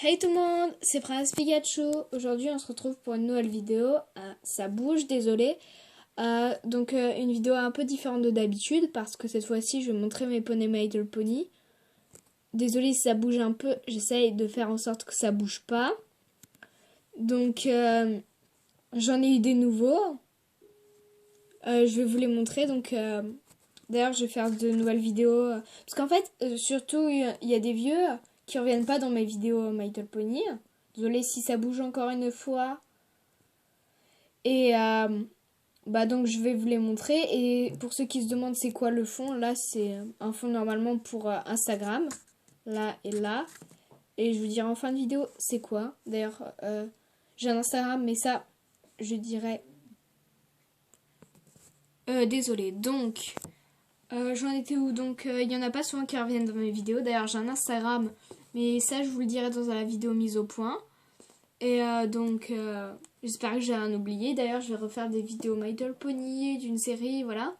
Hey tout le monde, c'est Prince Pikachu. Aujourd'hui on se retrouve pour une nouvelle vidéo. Ça bouge, désolé. Une vidéo un peu différente de d'habitude parce que cette fois-ci je vais montrer mes poneys My Little Pony. Désolé si ça bouge un peu, j'essaye de faire en sorte que ça bouge pas. J'en ai eu des nouveaux. Je vais vous les montrer. D'ailleurs je vais faire de nouvelles vidéos. Parce qu'en fait, surtout il y a des vieux qui reviennent pas dans mes vidéos My Little Pony. Désolée si ça bouge encore une fois. Donc je vais vous les montrer. Et pour ceux qui se demandent c'est quoi le fond, là c'est un fond normalement pour Instagram. Là et là. Et je vous dirai en fin de vidéo c'est quoi. D'ailleurs j'ai un Instagram mais ça je dirais... désolée. J'en étais où? Il n'y en a pas souvent qui reviennent dans mes vidéos. D'ailleurs, j'ai un Instagram, mais ça, je vous le dirai dans la vidéo mise au point. J'espère que j'ai rien oublié. D'ailleurs, je vais refaire des vidéos My Little Pony, d'une série, voilà.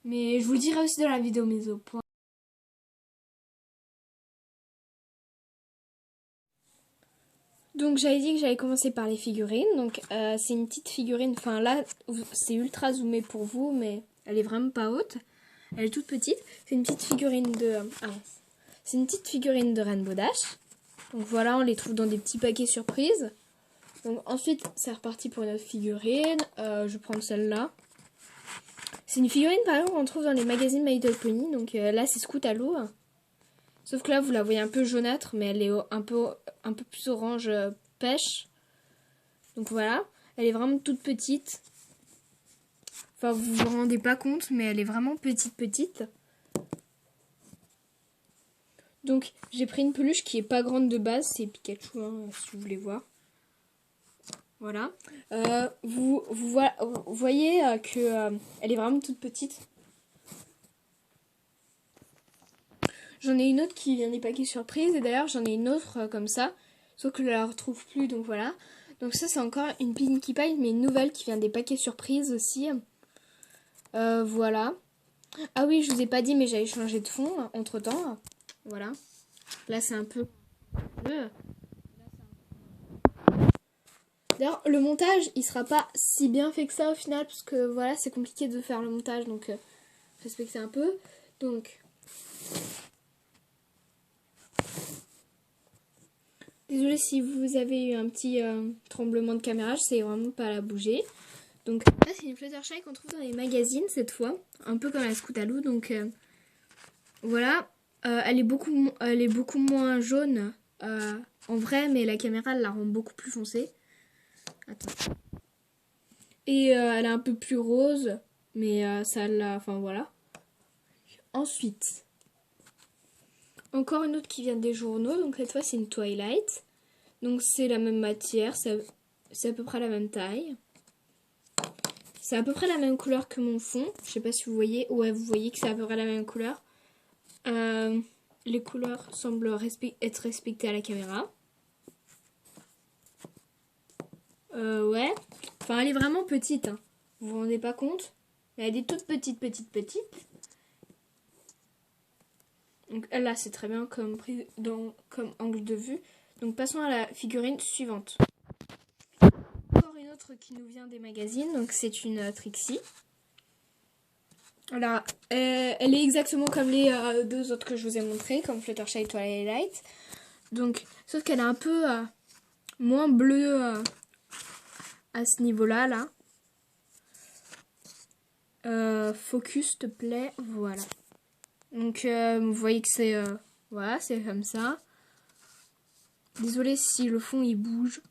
Mais je vous le dirai aussi dans la vidéo mise au point. Donc, j'avais dit que j'allais commencer par les figurines. C'est une petite figurine. Enfin, là, c'est ultra zoomé pour vous, mais elle est vraiment pas haute. Elle est toute petite. C'est une petite figurine c'est une petite figurine de Rainbow Dash. Donc voilà, on les trouve dans des petits paquets surprises. Donc ensuite, c'est reparti pour une autre figurine. Je vais prendre celle-là. C'est une figurine, par exemple, qu'on trouve dans les magazines My Little Pony. Là, c'est Scoot à l'eau. Sauf que là, vous la voyez un peu jaunâtre, mais elle est un peu plus orange pêche. Donc voilà, elle est vraiment toute petite. Enfin, vous vous rendez pas compte, mais elle est vraiment petite. Donc, j'ai pris une peluche qui est pas grande de base. C'est Pikachu, si vous voulez voir. Voilà. Vous voyez elle est vraiment toute petite. J'en ai une autre qui vient des paquets surprises. Et d'ailleurs, j'en ai une autre comme ça. Sauf que je la retrouve plus, donc voilà. Donc ça, c'est encore une Pinkie Pie, mais une nouvelle qui vient des paquets surprises aussi. Voilà. Ah oui, je vous ai pas dit, mais j'avais changé de fond entre-temps. Voilà. Là, c'est un peu... D'ailleurs, le montage, il sera pas si bien fait que ça au final, parce que voilà, c'est compliqué de faire le montage, donc respectez un peu. Désolée si vous avez eu un petit tremblement de caméra, je sais vraiment pas la bouger. Donc là, c'est une Fluttershy qu'on trouve dans les magazines cette fois, un peu comme la Scoot à l'eau. Voilà, elle est beaucoup moins jaune en vrai, mais la caméra elle la rend beaucoup plus foncée. Attends. Et elle est un peu plus rose, mais enfin voilà. Ensuite, encore une autre qui vient des journaux, donc cette fois c'est une Twilight. Donc c'est la même matière, c'est à peu près la même taille. C'est à peu près la même couleur que mon fond. Je sais pas si vous voyez. Ouais, vous voyez que c'est à peu près la même couleur. Les couleurs semblent être respectées à la caméra. Ouais. Enfin, elle est vraiment petite. Hein. Vous vous rendez pas compte? Elle est toute petite. Donc là, c'est très bien comme angle de vue. Donc passons à la figurine suivante. Encore une autre qui nous vient des magazines. Donc c'est une Trixie. Voilà, elle est exactement comme les deux autres que je vous ai montrées, comme Fluttershy et Twilight. Donc, sauf qu'elle est un peu moins bleue à ce niveau-là, là. Focus, s'il te plaît, voilà. Donc, vous voyez que c'est voilà, c'est comme ça. Désolée si le fond il bouge.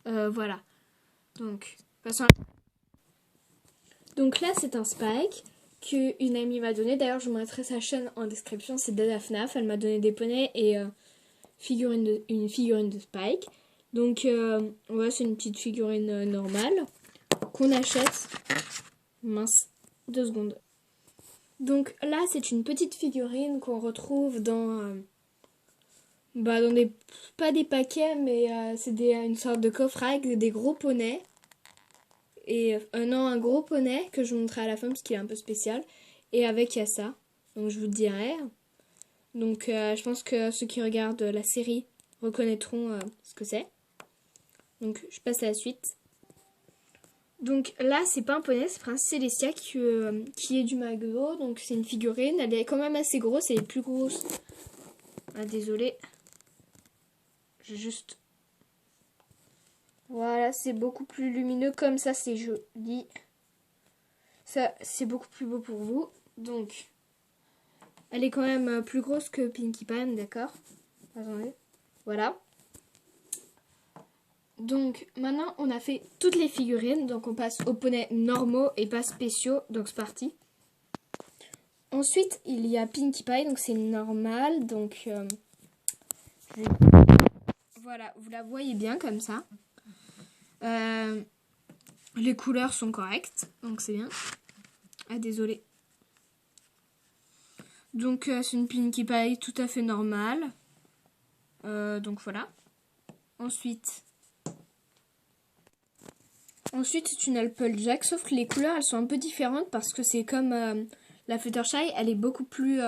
Voilà. Donc là, c'est un Spike qu'une amie m'a donné. D'ailleurs, je vous mettrai sa chaîne en description. C'est Dada FNAF. Elle m'a donné des poneys et une figurine de Spike. Ouais, c'est une petite figurine normale qu'on achète. Mince, 2 secondes. Donc là, c'est une petite figurine qu'on retrouve dans pas des paquets, mais c'est une sorte de coffre avec des gros poneys. Et non, un gros poney que je vous montrerai à la fin parce qu'il est un peu spécial. Et avec, il y a ça. Donc je vous le dirai. Je pense que ceux qui regardent la série reconnaîtront ce que c'est. Donc je passe à la suite. Donc là, c'est pas un poney, c'est Princesse Célestia qui est du McDo. Donc c'est une figurine, elle est quand même assez grosse, elle est plus grosse. Ah, désolée. J'ai juste... Voilà, c'est beaucoup plus lumineux, comme ça c'est joli. Ça, c'est beaucoup plus beau pour vous. Donc, elle est quand même plus grosse que Pinkie Pie, d'accord? Attendez. Voilà. Donc, maintenant, on a fait toutes les figurines. Donc, on passe aux poneys normaux et pas spéciaux. Donc, c'est parti. Ensuite, il y a Pinkie Pie. Donc, c'est normal. Donc, voilà, vous la voyez bien comme ça. Les couleurs sont correctes. Donc, c'est bien. Ah, désolé. Donc, c'est une Pinkie Pie tout à fait normale. Donc, voilà. Ensuite, c'est une Applejack, sauf que les couleurs, elles sont un peu différentes parce que c'est comme la Fluttershy, elle est beaucoup plus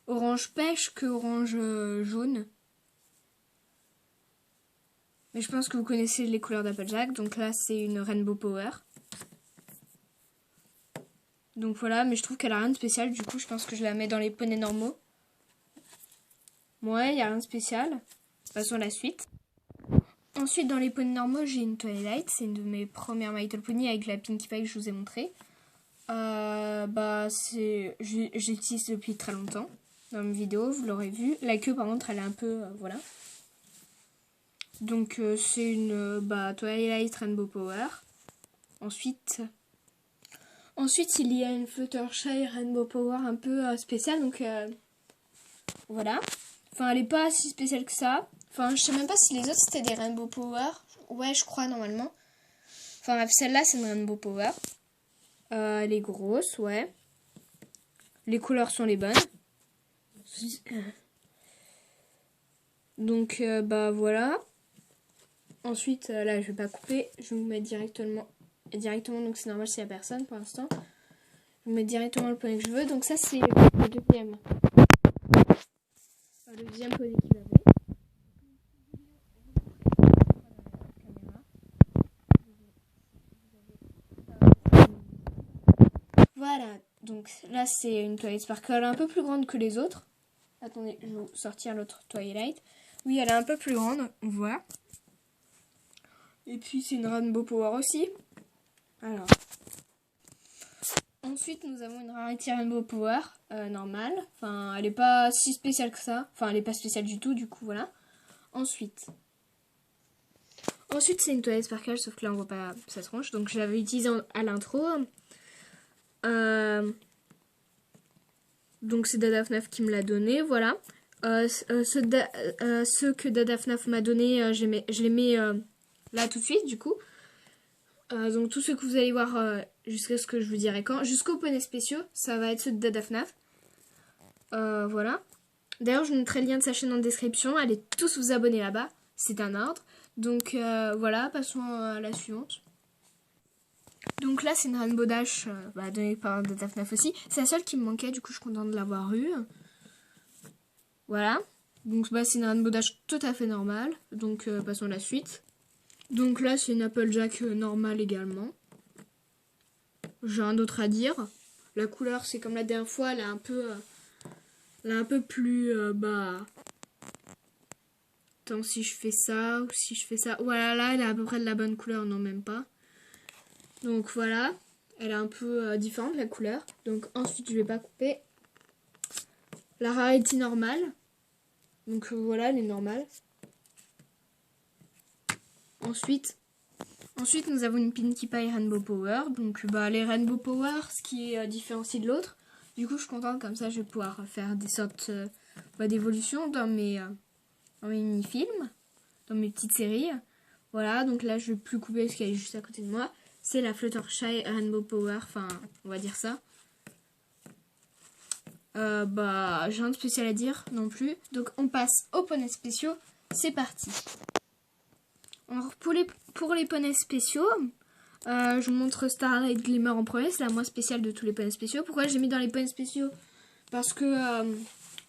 orange pêche que orange jaune. Mais je pense que vous connaissez les couleurs d'Applejack. Donc là, c'est une Rainbow Power. Donc voilà, mais je trouve qu'elle a rien de spécial. Du coup, je pense que je la mets dans les poneys normaux. Ouais, il n'y a rien de spécial. Passons à la suite. Ensuite, dans les poneys normaux, j'ai une Twilight. C'est une de mes premières My Little Pony avec la Pinkie Pie que je vous ai montré. J'utilise depuis très longtemps. Dans mes vidéos, vous l'aurez vu. La queue, par contre, elle est un peu... voilà. Donc, c'est une Twilight Rainbow Power. Ensuite, il y a une Fluttershy Rainbow Power un peu spéciale. Donc, voilà. Enfin, elle n'est pas si spéciale que ça. Enfin, je sais même pas si les autres c'était des Rainbow Power. Ouais, je crois normalement. Enfin, celle-là, c'est une Rainbow Power. Elle est grosse, ouais. Les couleurs sont les bonnes. Donc, voilà. Ensuite, là, je vais pas couper. Je vais vous mettre directement. Donc, c'est normal s'il y a personne pour l'instant. Je vais vous mettre directement le poney que je veux. Donc, ça, c'est le deuxième. Le deuxième poney qu'il avait. Voilà, donc là c'est une Twilight Sparkle un peu plus grande que les autres. Attendez, je vais vous sortir l'autre Twilight. Oui, elle est un peu plus grande, on voit. Et puis c'est une Rainbow Power aussi. Alors. Ensuite, nous avons une Rarity Rainbow Power normale. Enfin, elle n'est pas si spéciale que ça. Enfin, elle n'est pas spéciale du tout, du coup, voilà. Ensuite, c'est une Twilight Sparkle, sauf que là on voit pas sa tronche. Donc je l'avais utilisée à l'intro. Donc c'est Dada FNAF qui me l'a donné, voilà. Ceux que Dada FNAF m'a donné, je les mets là tout de suite, du coup. Donc tous ceux que vous allez voir jusqu'à ce que je vous dirai quand, jusqu'aux poneys spéciaux, ça va être ceux de Dada FNAF. Voilà. D'ailleurs, je mettrai le lien de sa chaîne en description. Allez tous vous abonner là-bas, c'est un ordre. Donc voilà, passons à la suivante. Donc là, c'est une Rainbow Dash donnée par Dada FNAF aussi. C'est la seule qui me manquait, du coup, je suis contente de l'avoir eue. Voilà. Donc c'est une Rainbow Dash tout à fait normale. Donc passons à la suite. Donc là, c'est une Applejack normale également. J'ai rien d'autre à dire. La couleur, c'est comme la dernière fois, elle est un peu plus Attends, si je fais ça ou si je fais ça. Voilà, là, elle est à peu près de la bonne couleur, non, même pas. Donc voilà, elle est un peu différente la couleur. Donc ensuite, je vais pas couper. La Rarity normale. Donc voilà, elle est normale. Ensuite, nous avons une Pinkie Pie Rainbow Power. Donc les Rainbow Power, ce qui est différencié de l'autre. Du coup, je suis contente, comme ça, je vais pouvoir faire des sortes d'évolutions dans mes mini-films, dans mes petites séries. Voilà, donc là, je vais plus couper parce qu'elle est juste à côté de moi. C'est la Fluttershy Rainbow Power, enfin, on va dire ça. J'ai rien de spécial à dire non plus. Donc, on passe aux poneys spéciaux. C'est parti. Alors, pour les poneys spéciaux, je vous montre Starlight Glimmer en premier. C'est la moins spéciale de tous les poneys spéciaux. Pourquoi j'ai mis dans les poneys spéciaux? Parce que,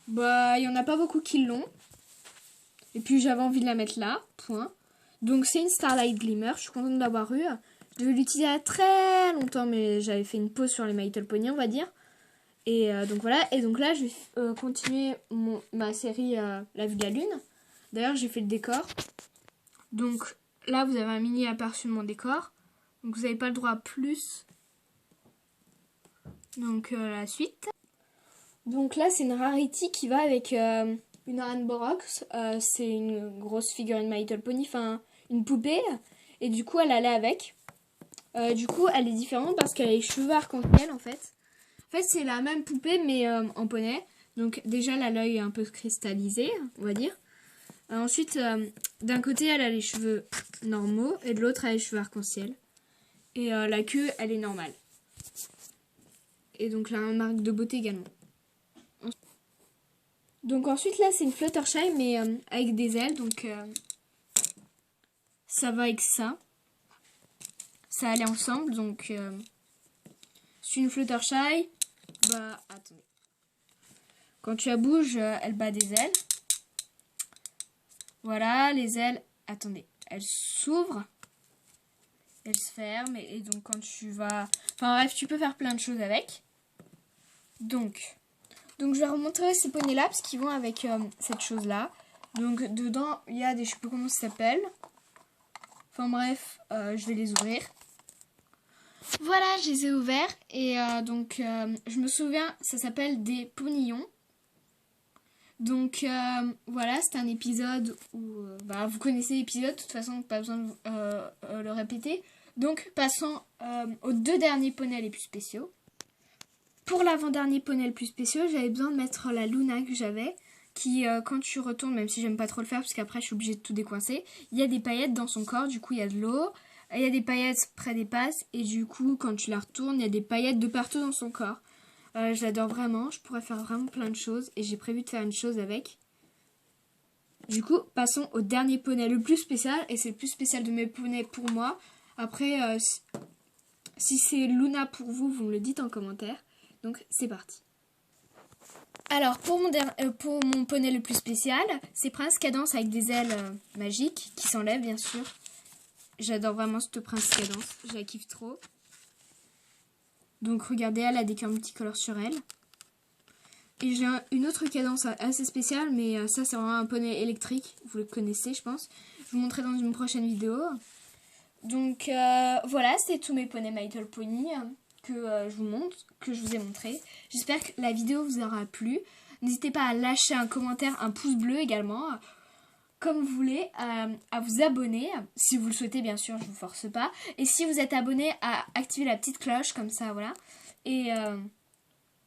il y en a pas beaucoup qui l'ont. Et puis j'avais envie de la mettre là, point. Donc c'est une Starlight Glimmer, je suis contente d'avoir eu. Je vais l'utiliser à très longtemps, mais j'avais fait une pause sur les My Little Pony, on va dire. Et donc voilà, et donc là je vais continuer ma série La Vue de la Lune. D'ailleurs j'ai fait le décor. Donc là vous avez un mini aperçu de mon décor. Donc vous n'avez pas le droit à plus. Donc la suite. Donc là c'est une Rarity qui va avec une Aranborox. C'est une grosse figurine My Little Pony, enfin une poupée. Et du coup elle allait avec. Du coup elle est différente parce qu'elle a les cheveux arc-en-ciel en fait. En fait c'est la même poupée mais en poney. Donc déjà là l'œil est un peu cristallisé on va dire. Ensuite d'un côté elle a les cheveux normaux et de l'autre elle a les cheveux arc-en-ciel. Et la queue elle est normale. Et donc là une marque de beauté également. Donc ensuite là c'est une Fluttershy mais avec des ailes. Donc ça va avec ça. Ça allait ensemble. Donc c'est une Fluttershy. Bah attendez. Quand tu la bouges elle bat des ailes. Voilà les ailes. Attendez. Elles s'ouvrent. Elles se ferment. Et donc quand tu vas... Enfin bref tu peux faire plein de choses avec. Donc je vais remontrer ces poneys là parce qu'ils vont avec cette chose là. Donc dedans il y a des, je sais pas comment ça s'appelle. Enfin bref, je vais les ouvrir. Voilà, je les ai ouverts et donc je me souviens, ça s'appelle des ponillons. Donc voilà, c'est un épisode où vous connaissez l'épisode, de toute façon pas besoin de le répéter. Donc passons aux deux derniers poneys les plus spéciaux. Pour l'avant-dernier poney le plus spéciaux, j'avais besoin de mettre la Luna que j'avais, qui quand tu retournes, même si j'aime pas trop le faire parce qu'après je suis obligée de tout décoincer, il y a des paillettes dans son corps, du coup il y a de l'eau, il y a des paillettes près des passes et du coup quand tu la retournes, il y a des paillettes de partout dans son corps. Je l'adore vraiment, je pourrais faire vraiment plein de choses et j'ai prévu de faire une chose avec. Du coup, passons au dernier poney le plus spécial et c'est le plus spécial de mes poneys pour moi. Après, si c'est Luna pour vous, vous me le dites en commentaire. Donc c'est parti. Alors pour mon poney le plus spécial, c'est Prince Cadence avec des ailes magiques qui s'enlèvent bien sûr. J'adore vraiment cette Prince Cadence, je la kiffe trop. Donc regardez, elle a des cœurs multicolores sur elle. Et j'ai une autre cadence assez spéciale, mais ça c'est vraiment un poney électrique, vous le connaissez je pense. Je vous montrerai dans une prochaine vidéo. Donc voilà, c'est tous mes poneys My Little Pony que je vous ai montré. J'espère que la vidéo vous aura plu. N'hésitez pas à lâcher un commentaire, un pouce bleu également, comme vous voulez, à vous abonner, si vous le souhaitez bien sûr, je vous force pas. Et si vous êtes abonné, à activer la petite cloche, comme ça, voilà. Et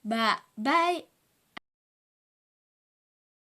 bye.